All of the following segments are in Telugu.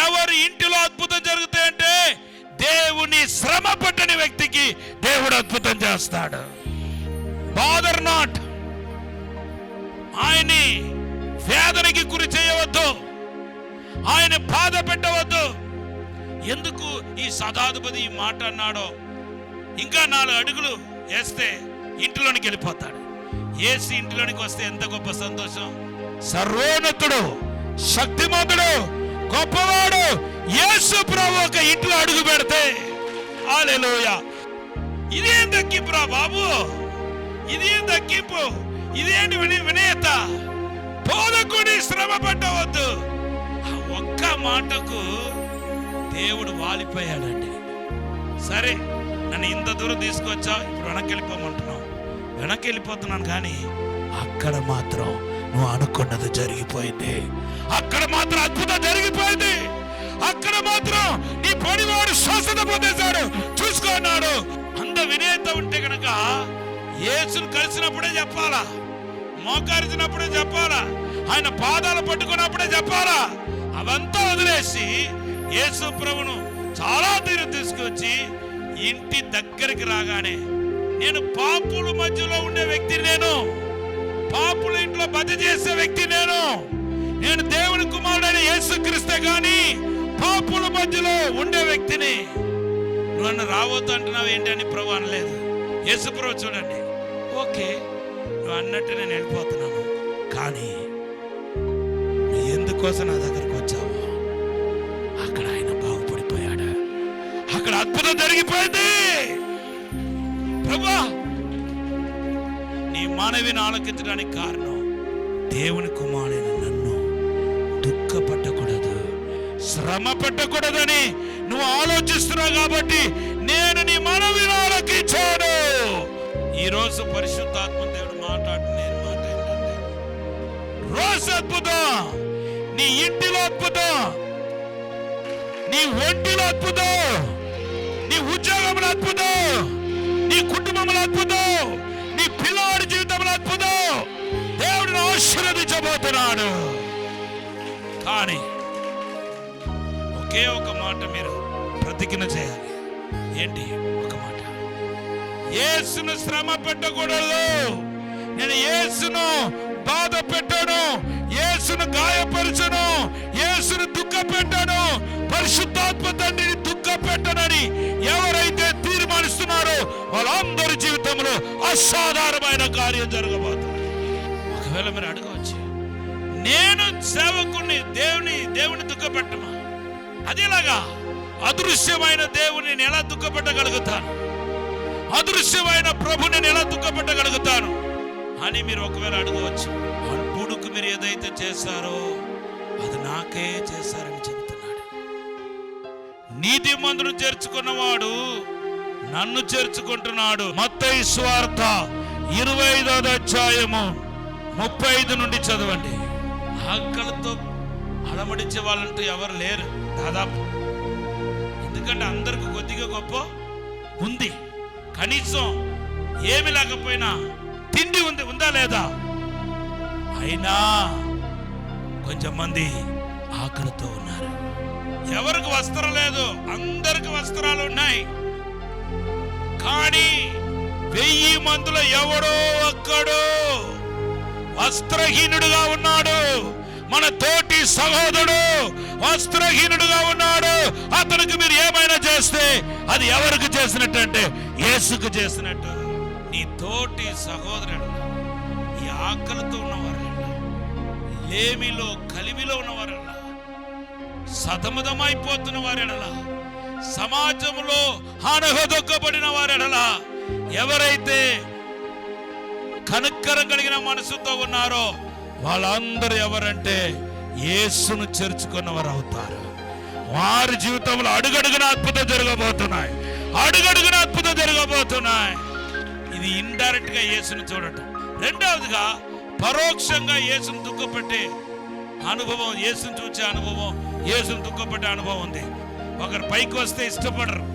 ఎవరి ఇంటిలో అద్భుతం జరుగుతాయంటే దేవుని శ్రమ పట్టని వ్యక్తికి దేవుడు అద్భుతం చేస్తాడు. బాదర్ నాట్, ఆయన్ని వేదనకి గురి చేయవద్దు, ఆయన బాధ పెట్టవద్దు. ఎందుకు ఈ శతాధిపతి ఈ మాట అన్నాడో, ఇంకా 4 అడుగులు వేస్తే ఇంటిలోనికి వెళ్ళిపోతాడు. యేసు ఇంటిలోనికి వస్తే ఎంత గొప్ప సంతోషం. సర్వోన్నతుడు, శక్తిమంతుడు, గొప్పవాడు యేసు ప్రభు ఒక ఇంట్లో అడుగు పెడితే హల్లెలూయా. ఇదేం దక్కింపురా బాబు, ఇదేం దక్కింపు, ఇదేంటి వినయత. బోధకుడి శ్రమ పట్టవద్దు. ఆ ఒక్క మాటకు దేవుడు వాలిపోయాడండి. సరే, నన్ను ఇంత దూరం తీసుకొచ్చా, ఇప్పుడు వెనక్కి వెళ్ళిపోమంటున్నావు. వెనక్కి వెళ్ళిపోతున్నాను, కానీ అక్కడ మాత్రం నువ్వు అనుకున్నది జరిగిపోయింది. అక్కడ మాత్రం అద్భుతం జరిగిపోయింది. అక్కడ మాత్రం నీ పనివాడు స్వస్థత పొందేశాడు, చూసుకున్నాడు. అంత వినేత ఉంటే కనుక యేసును కలిసినప్పుడే చెప్పాలా, మోకారిచినప్పుడే చెప్పాలా, ఆయన పాదాలు పట్టుకున్నప్పుడే చెప్పాలా. అవంతా వదిలేసి యేసు ప్రభును చాలా దూరం తీసుకొచ్చి ఇంటి దగ్గరికి రాగానే, నేను పాపుల మధ్యలో ఉండే వ్యక్తి, నేను పాపుల ఇంట్లో బస చేసే వ్యక్తి, నేను దేవుని కుమారుడైన యేసుక్రీస్తే గాని పాపుల మధ్యలో ఉండే వ్యక్తిని. నువ్వు నన్ను రావద్దు అంటున్నావు ఏంటని ప్రభు అనలేదు. యేసు ప్రభు చూడండి, ఓకే నువ్వు అన్నట్టు నేను వెళ్ళిపోతున్నాను, కానీ నువ్వు ఎందుకోసం నా దగ్గరకు వచ్చావు? అక్కడ ఆయన బాగుపడిపోయాడు, అక్కడ అద్భుతం జరిగిపోయింది. ప్రభువా, నీ మనవిని ఆలకించడానికి కారణం దేవుని కుమారుడైన నన్ను దుఃఖపట్టకూడదు, శ్రమ పెట్టకూడదని నువ్వు ఆలోచిస్తున్నావు కాబట్టి నేను నీ మనవిని ఆలకించాను. ఈరోజు పరిశుద్ధాత్మ దేవుడు మాట్లాడుతున్న మాట ఏంటంటే, రోజు అద్భుతం, నీ ఇంటిలో అద్భుతం, నీ ఒంటిలో అద్భుతం, నీ ఉద్యోగంలో అద్భుతం, నీ కుటుంబంలో అద్భుతం, నీ పిల్లవాడి జీవితంలో అద్భుతం దేవుడిని ఆశీర్వదించబోతున్నాడు. కానీ ఒకే ఒక మాట మీరు ప్రతిజ్ఞ చేయాలి. ఏంటి ఒక మాట? యేసును శ్రమ పెట్టకూడదు, నేను యేసును బాధ పెట్టాను, యేసును గాయపరచను, యేసును దుఃఖ పెట్టాను, పరిశుద్ధాత్మ తండ్రిని దుఃఖ పెట్టనని ఎవరైతే తీర్మానిస్తున్నారో వాళ్ళందరి జీవితంలో అసాధారణమైన కార్యం జరగబోతుంది. ఒకవేళ మీరు అడగవచ్చు, నేను సేవకుని దేవుని దుఃఖ పెట్టమా? అదేలాగా అదృశ్యమైన దేవుని నేను ఎలా దుఃఖపెట్టగలుగుతాను? అదృశ్యమైన ప్రభు నేను ఎలా దుఃఖపెట్టగలుగుతాను అని మీరు ఒకవేళ అడగవచ్చు. అప్పుడుకు మీరు ఏదైతే చేశారో అది నాకే చేశారని చెబుతున్నాడు. నీతిమంతుడు చేర్చుకున్నవాడు నన్ను చేర్చుకుంటున్నాడు. మత్తయి సువార్త 25వ అధ్యాయము 35 నుండి చదవండి. ఆకలితో అలమడించే వాళ్ళంటూ ఎవరు లేరు దాదాపు. ఎందుకంటే అందరికి కొద్దిగా గొప్ప ఉంది, కనీసం ఏమి లేకపోయినా తిండి ఉందా లేదా? అయినా కొంచెం మంది ఆకలితో ఉన్నారు. ఎవరికి వస్త్రం లేదు, అందరికి వస్త్రాలు ఉన్నాయి. కానీ 1000 మందిలో ఎవడో ఒక్కడు వస్త్రహీనుడుగా ఉన్నాడు. మన తోటి సహోదరుడు వస్త్రహీనుడుగా ఉన్నాడు. అతనికి మీరు ఏమైనా చేస్తే అది ఎవరికి చేసినట్టు అంటే యేసుకు చేసినట్టు. నీ తోటి సహోదరుడు ఈ ఆకలితో ఉన్నవారు, లేమిలో కలిమిలో ఉన్నవారు, సతమతమైపోతున్న వారెడలా, సమాజంలో హానహదొక్కబడిన వారెడలా ఎవరైతే కనుక్కరం కలిగిన మనసుతో ఉన్నారో వాళ్ళందరూ ఎవరంటే యేసును చేర్చుకున్నవారు అవుతారు. వారి జీవితంలో అడుగడుగున అద్భుతం జరగబోతున్నాయి, అడుగడుగున అద్భుతం జరగబోతున్నాయి. ఇది ఇండైరెక్ట్ గా యేసును చూడటం. రెండవదిగా పరోక్షంగా యేసును దుఃఖపెట్టే అనుభవం, యేసును చూసే అనుభవం, యేసును దుఃఖపెట్టే అనుభవం ఉంది. ఒకరు పైకి వస్తే ఇష్టపడరు,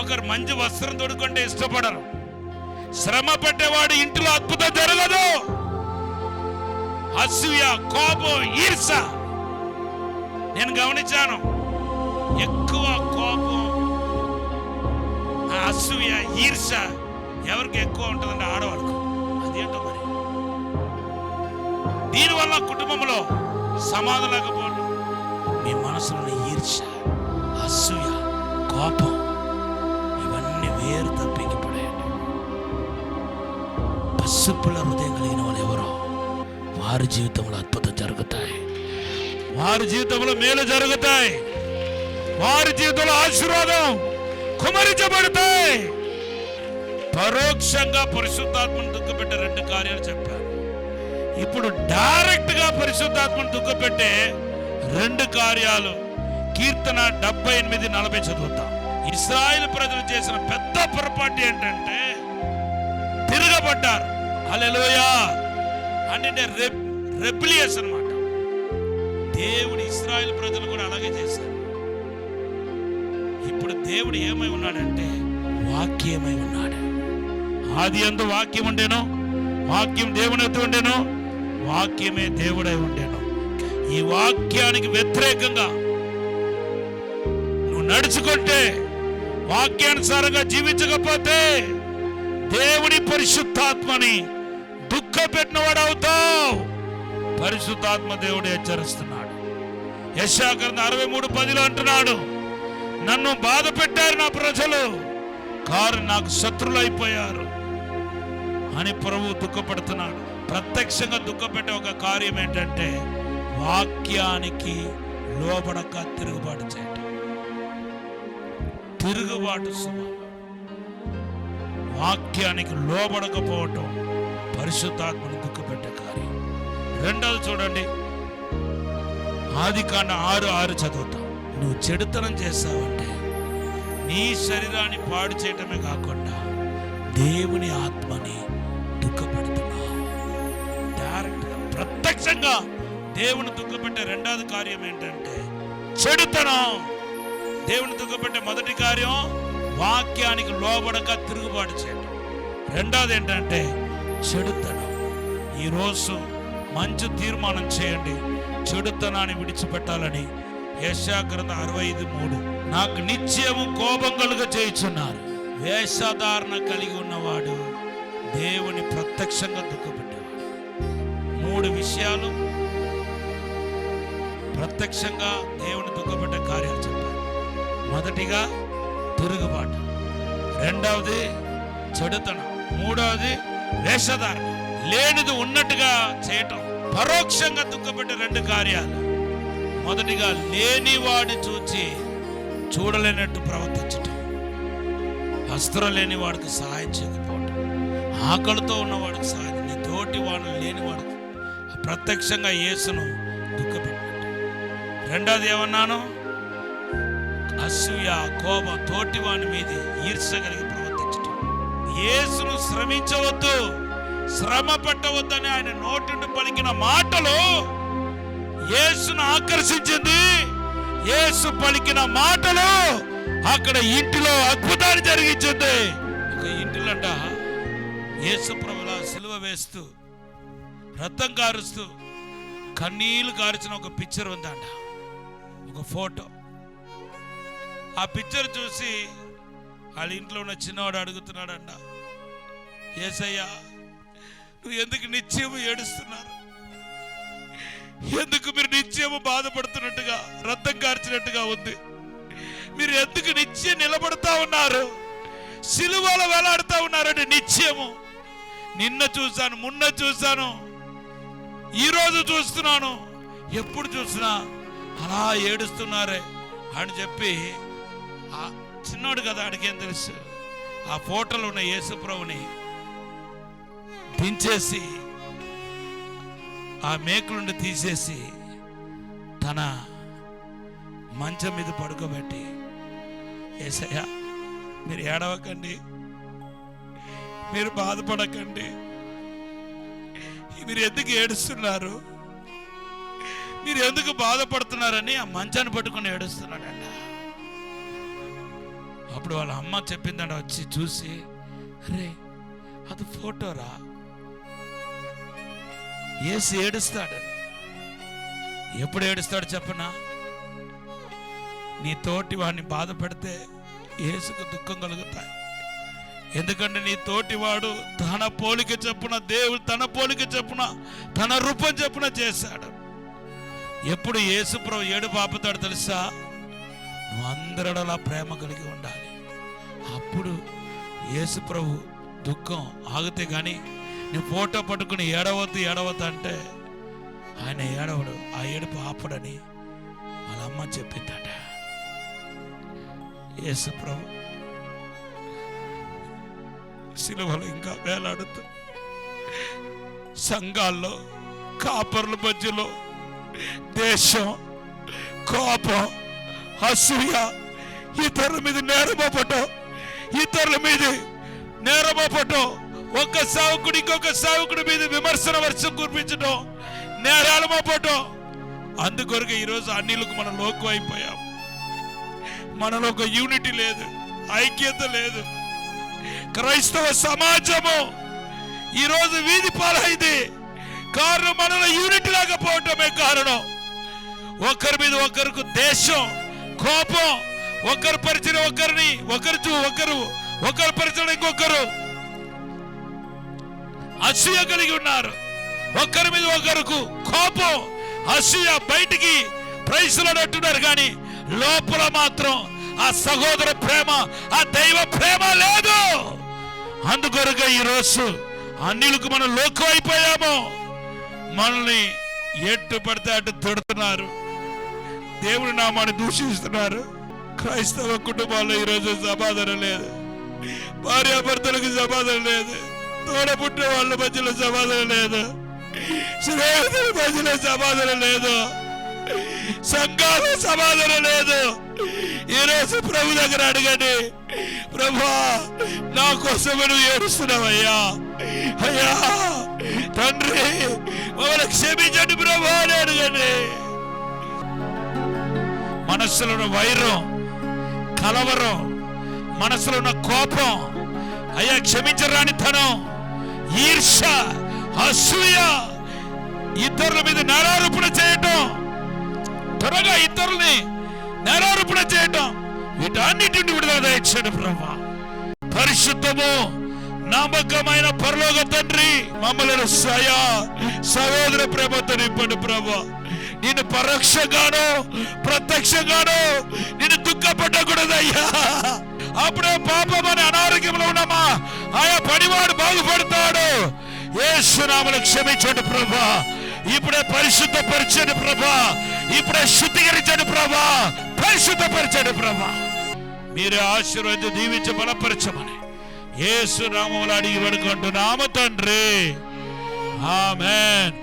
ఒకరు మంచి వస్త్రం తొడుకుంటే ఇష్టపడరు. శ్రమ పెట్టేవాడు ఇంటిలో అద్భుతం జరగదు. అసూయ, కోపం, ఈర్ష నేను గమనించాను, ఎక్కువ కోపం, అసూయ, ఈర్ష ఎవరికి ఎక్కువ ఉంటుందంటే ఆడవాళ్ళకు. అదేంటో మరి. దీనివల్ల కుటుంబంలో సమాధానం లేకపోవడం, మీ మనసులోని ఈర్ష, అసూయ, కోపం ఇవన్నీ వేరు తప్పికి పడేయండి. పసుపుల హృదయం కలిగిన వాళ్ళు ఎవరో వారి జీవితంలో అద్భుతం జరుగుతాయి, వారి జీవితంలో మేలు జరుగుతాయి, వారి జీవితంలో ఆశీర్వాదం కుమరించబడతాయి. పరోక్షంగా పరిశుద్ధాత్మను దుఃఖపెట్టే 2 కార్యాలు చెప్పారు. ఇప్పుడు డైరెక్ట్ గా పరిశుద్ధాత్మను దుఃఖపెట్టే 2 కార్యాలు కీర్తన 78:40 చదువుతాం. ఇశ్రాయేలు ప్రజలు చేసిన పెద్ద పొరపాటు ఏంటంటే తిరగబడ్డారు. హల్లెలూయా. అంటే రెబిలియస్ అన్నమాట. దేవుడు ఇశ్రాయేలు ప్రజలు కూడా అలాగే చేశారు. ఇప్పుడు దేవుడు ఏమై ఉన్నాడంటే వాక్యమై ఉన్నాడు. ఆది యందు వాక్యం ఉండెను, వాక్యం దేవుని ఎత్తు ఉండెను, వాక్యమే దేవుడై ఉండెను. ఈ వాక్యానికి వ్యతిరేకంగా నువ్వు నడుచుకుంటే, వాక్యానుసారంగా జీవించకపోతే దేవుని పరిశుద్ధాత్మని దుఃఖపెట్టినవాడు అవుతావు. పరిశుద్ధాత్మ దేవుడు హెచ్చరిస్తున్నాడు. యెషయా గ్రంథం 63:10 అంటున్నాడు, నన్ను బాధ పెట్టారు నా ప్రజలు, కారు నాకు శత్రులు అయిపోయారు అని ప్రభువు దుఃఖపడుతున్నాడు. ప్రత్యక్షంగా దుఃఖపెట్టే ఒక కార్యం ఏంటంటే వాక్యానికి లోబడక తిరుగుబాటు చేయటం. తిరుగుబాటు స్వభావం, వాక్యానికి లోబడకపోవటం పరిశుద్ధాత్మను దుఃఖపెట్టే కార్యం. 2వ చూడండి, ఆదికాండం 6:6 చదువుతాం. నువ్వు చెడుతనం చేస్తావంటే నీ శరీరాన్ని పాడు చేయటమే కాకుండా దేవుని ఆత్మని దుఃఖపెడుతున్నావు. డైరెక్ట్గా ప్రత్యక్షంగా దేవుని దుఃఖపెట్టే 2వ కార్యం ఏంటంటే చెడుతనం. దేవుని దుఃఖపెట్టే మొదటి కార్యం వాక్యానికి లోబడక తిరుగుబాటు చేయడం. 2వది ఏంటంటే చెడుతనం. ఈరోజు మంచి తీర్మానం చేయండి, చెడుతనాన్ని విడిచిపెట్టాలని. యెషయా గ్రంథం 65:3 నాకు నిత్యము కోపం కలుగ చేయుచున్నారు. వేషధారణ కలిగి ఉన్నవాడు దేవుని ప్రత్యక్షంగా దుఃఖపెట్టేవాడు. 3 విషయాలు ప్రత్యక్షంగా దేవుని దుఃఖపెట్టే కార్యాలు చెప్పారు. మొదటిగా తిరుగుబాటు, 2వది చెడుతనం, 3వది వేషధారణ. లేనిది ఉన్నట్టుగా చేయటం. పరోక్షంగా దుఃఖపెట్టే 2 కార్యాలు. మొదటిగా లేనివాడిని చూచి చూడలేనట్టు ప్రవర్తించటం, వస్త్రం లేని వాడికి సహాయం చేయకపోవటం, ఆకలితో ఉన్నవాడికి సహాయం, నీ తోటి వాడు లేనివాడికి ప్రత్యక్షంగా యేసును దుఃఖపెట్టినట్టు. 2వది ఏమన్నాను? అసూయ, కోపం, తోటి వాని మీద ఈర్ష కలిగి ప్రవర్తించటం. యేసును శ్రమించవద్దు, శ్రమ పట్టవద్దని ఆయన నోటి నుండి పలికిన మాటలు యేసును ఆకర్షించింది. యేసు పలికిన మాటలు అక్కడ ఇంటిలో అద్భుతాన్ని జరిగించింది. ఒక ఇంటిలోంట యేసు ప్రభువులా సిలువ వేస్తూ రక్తం కారుస్తూ కన్నీళ్లు కారుచిన ఒక పిక్చర్ ఉందంట, ఒక ఫోటో. ఆ పిక్చర్ చూసి వాళ్ళ ఇంట్లో ఉన్న చిన్నవాడు అడుగుతున్నాడంట, యేసయ్యా నువ్వు ఎందుకు నిత్యము ఏడుస్తున్నారు? ఎందుకు మీరు నిత్యము బాధపడుతున్నట్టుగా, రక్తం కార్చినట్టుగా ఉంది? మీరు ఎందుకు నిత్యం నిలబడతా ఉన్నారు, సిలువలో వేలాడుతూ ఉన్నారండి? నిత్యము నిన్న చూశాను, మొన్న చూశాను, ఈరోజు చూస్తున్నాను, ఎప్పుడు చూసినా అలా ఏడుస్తున్నారే అని చెప్పి, ఆ చిన్నోడు కదా అడిగేం తెలుసు, ఆ ఫోటోలో ఉన్న యేసుప్రభుని దించేసి ఆ మేకులుండి తీసేసి తన మంచం మీద పడుకోబెట్టి, యేసయ్యా మీరు ఏడవకండి, మీరు బాధపడకండి, మీరు ఎందుకు ఏడుస్తున్నారు, మీరు ఎందుకు బాధపడుతున్నారని ఆ మంచాన్ని పట్టుకుని ఏడుస్తున్నాడంట. అప్పుడు వాళ్ళ అమ్మ చెప్పిందంట, వచ్చి చూసి, అరే అది ఫోటోరా, యేసు ఏడుస్తాడు. ఎప్పుడు ఏడుస్తాడు చెప్పనా? నీ తోటి వాడిని బాధ పెడితే యేసుకు దుఃఖం కలుగుతాయి. ఎందుకంటే నీ తోటివాడు తన పోలిక చొప్పున, దేవుడు తన పోలిక చొప్పున, తన రూపం చొప్పున చేశాడు. ఎప్పుడు యేసు ప్రభు ఏడు పాపుతాడు తెలుసా? నువ్వు అందరిలా ప్రేమ కలిగి ఉండాలి. అప్పుడు యేసు ప్రభు దుఃఖం ఆగితే కానీ నువ్వు ఫోటో పట్టుకుని ఏడవద్దు అంటే ఆయన ఏడవడు, ఆ ఏడుపు ఆపడని వాళ్ళ అమ్మ చెప్పిందట. యేసు ప్రభు సిలువలో ఇంకా వేలాడుతూ సంఘాల్లో, కాపర్ల మధ్యలో దేశం, కోపం, అసూయ, ఇతరుల మీద నేరమోపటం, ఒక సేవకుడు ఇంకొక సేవకుడి మీద విమర్శన వర్షం కురిపించడం, నేరాలు మోపటం. అందుకొరకు ఈరోజు అన్నిలకు మనం లోకు అయిపోయాం. మనలో ఒక యూనిటీ లేదు, ఐక్యత లేదు. క్రైస్తవ సమాజము ఈరోజు వీధి పాలైంది. కారణం మనలో యూనిటీ లేకపోవటమే కారణం. ఒకరి మీద ఒకరికి దేశం, కోపం, ఒకరు పరిచిన ఒకరిని ఒకరు పరిచిన ఇంకొకరు అసూయ కలిగి ఉన్నారు. ఒకరి మీద ఒకరికి కోపం, అసూయ బయటికి ప్రైసులను అంటున్నారు కానీ లోపల మాత్రం ఆ సహోదర ప్రేమ, ఆ దైవ ప్రేమ లేదు. అందుకొరగా ఈరోజు అన్నిలకు మనం లోకం అయిపోయాము. మనల్ని ఎట్టు పడితే అటు తిడుతున్నారు, దేవుని నామాన్ని దూషిస్తున్నారు. క్రైస్తవ కుటుంబాల్లో ఈరోజు సమాధానం లేదు, భార్యాభర్తలకు సమాధానం లేదు, తోడపుట్టిన వాళ్ళ మధ్యలో సమాధానం లేదు, స్నేహితుల మధ్యలో సమాధానం లేదు, సంఘాల సమాధానం లేదు. ఈరోజు ప్రభు దగ్గర అడగండి, ప్రభువా నా కోసం నువ్వు ఏడుస్తున్నావయ్యా, అయ్యా తండ్రి మమ్మల్ని క్షమించండి ప్రభు అని అడగండి. మనస్సులో ఉన్న వైరం, కలవరం, మనసులో ఉన్న కోపం, అయ్యా క్షమించరాని తనం, ఈర్ష, అసూయ, ఇతరుల మీద నేరారోపణ చేయటం, త్వరగా ఇతరుల్ని నేరారోపణ చేయటం, వీటన్నిటిని విడుదల దయచేయండి ప్రభా. పరిశుద్ధము నమ్మకమైన పరలోక తండ్రి, మమ్మల్ని సహోదర ప్రేమతో నింపండి ప్రభా. నేను పరోక్షంగానో ప్రత్యక్షంగానో నేను దుఃఖపడకూడదయ్యా. అప్పుడే పాపం అనే అనారోగ్యంలో ఉన్నామా ఆయా పనివాడు బాగుపడతాడు. యేసు నామములో క్షమించండి ప్రభా. ఇప్పుడే పరిశుద్ధపరచండి ప్రభా. ఇప్పుడే శుద్ధీకరించండి ప్రభా. పరిశుద్ధపరచండి ప్రభా. మీరే ఆశీర్వదించి దీవించి బలపరచమని యేసు నామములో అడిగి వేడుకుంటున్నాము తండ్రి. ఆమేన్.